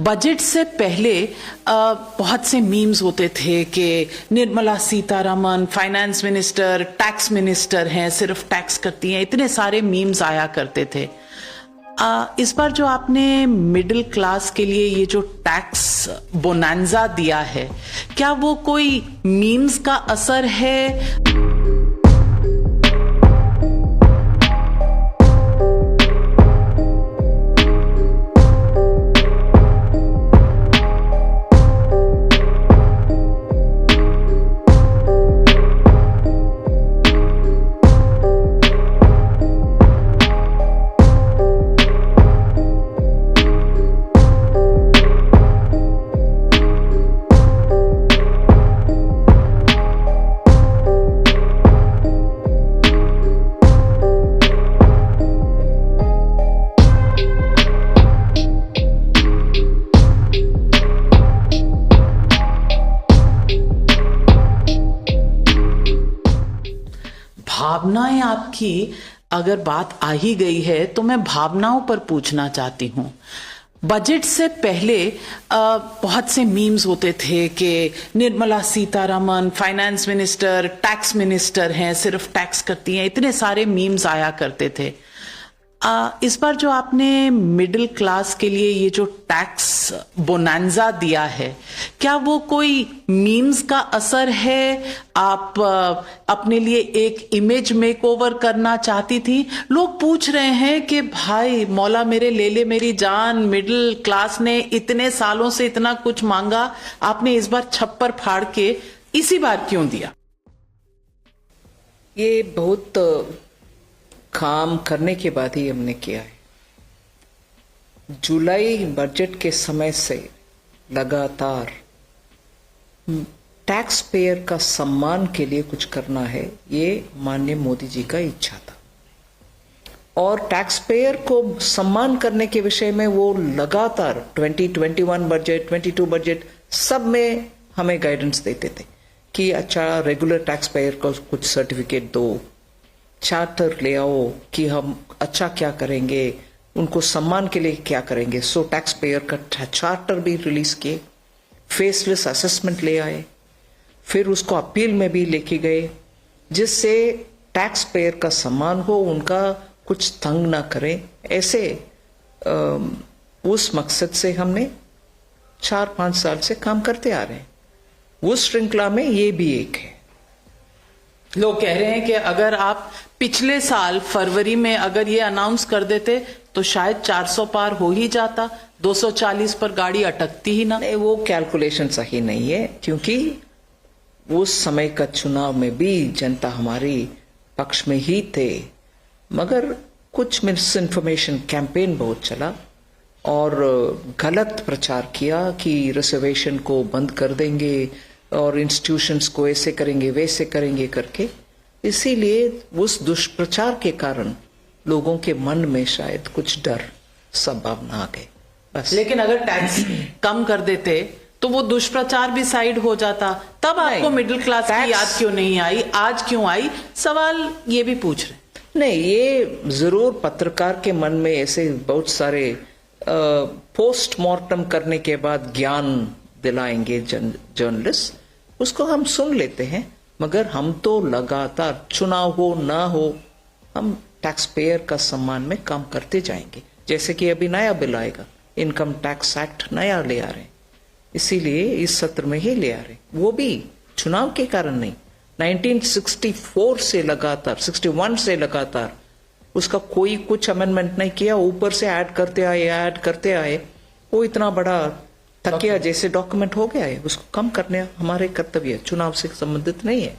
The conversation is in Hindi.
बजट से पहले बहुत से मीम्स होते थे कि Nirmala Sitharaman finance minister, tax minister हैं, सिर्फ टैक्स करती हैं, इतने सारे मीम्स आया करते थे। इस बार जो आपने मिडिल क्लास के लिए ये जो टैक्स बोनांजा दिया है, क्या वो कोई मीम्स का असर है? भावनाएं आपकी अगर बात आ ही गई है तो मैं भावनाओं पर पूछना चाहती हूं। बजट से पहले बहुत से मीम्स होते थे कि Nirmala Sitharaman finance minister, tax minister हैं, सिर्फ टैक्स करती हैं, इतने सारे मीम्स आया करते थे। इस बार जो आपने मिडिल क्लास के लिए ये जो टैक्स बोनांजा दिया है, क्या वो कोई मीम्स का असर है? आप अपने लिए एक इमेज मेकओवर करना चाहती थी। लोग पूछ रहे हैं कि भाई मौला मेरे ले ले मेरी जान, मिडिल क्लास ने इतने सालों से इतना कुछ मांगा, आपने इस बार छप्पर फाड़ के इसी बार क्यों दिया? ये बहुत काम करने के बाद ही हमने किया है। जुलाई बजट के समय से लगातार टैक्स पेयर का सम्मान के लिए कुछ करना है, ये माननीय मोदी जी का इच्छा था। और टैक्स पेयर को सम्मान करने के विषय में वो लगातार 2021 बजट, 22 बजट सब में हमें गाइडेंस देते थे कि अच्छा रेगुलर टैक्स पेयर को कुछ सर्टिफिकेट दो, चार्टर ले आओ कि हम अच्छा क्या करेंगे, उनको सम्मान के लिए क्या करेंगे। सो टैक्स पेयर का चार्टर भी रिलीज किए, फेसलेस असेसमेंट ले आए, फिर उसको अपील में भी लेके गए, जिससे टैक्स पेयर का सम्मान हो, उनका कुछ तंग ना करें। ऐसे उस मकसद से हमने 4-5 साल से काम करते आ रहे हैं। उस श्रृंखला में ये भी एक है। लोग कह रहे हैं कि अगर आप पिछले साल फरवरी में अगर ये अनाउंस कर देते तो शायद 400 पार हो ही जाता, 240 पर गाड़ी अटकती ही ना। नहीं, वो कैलकुलेशन सही नहीं है, क्योंकि उस समय का चुनाव में भी जनता हमारी पक्ष में ही थे, मगर कुछ मिस इन्फॉर्मेशन कैंपेन बहुत चला और गलत प्रचार किया कि रिजर्वेशन को बंद कर देंगे और इंस्टीट्यूशंस को ऐसे करेंगे वैसे करेंगे करके। इसीलिए उस दुष्प्रचार के कारण लोगों के मन में शायद कुछ डर संभावना आ गई बस। लेकिन अगर टैक्स कम कर देते तो वो दुष्प्रचार भी साइड हो जाता। तब आपको मिडिल क्लास की याद क्यों नहीं आई, आज क्यों आई? सवाल ये भी पूछ रहे। नहीं, ये जरूर पत्रकार के मन में ऐसे बहुत सारे पोस्टमार्टम करने के बाद ज्ञान दिलाएंगे जर्नलिस्ट, उसको हम सुन लेते हैं, मगर हम तो लगातार चुनाव हो ना हो हम टैक्स पेयर का सम्मान में काम करते जाएंगे। जैसे कि अभी नया बिल आएगा, इनकम टैक्स एक्ट नया ले आ रहे हैं, इसीलिए इस सत्र में ही ले आ रहे हैं, वो भी चुनाव के कारण नहीं। 1964 से लगातार 61 से लगातार उसका कोई कुछ अमेंडमेंट नहीं किया, ऊपर से ऐड करते आए, वो इतना बड़ा तकिया जैसे डॉक्यूमेंट हो गया है, उसको कम करने हमारे कर्तव्य, चुनाव से संबंधित नहीं है।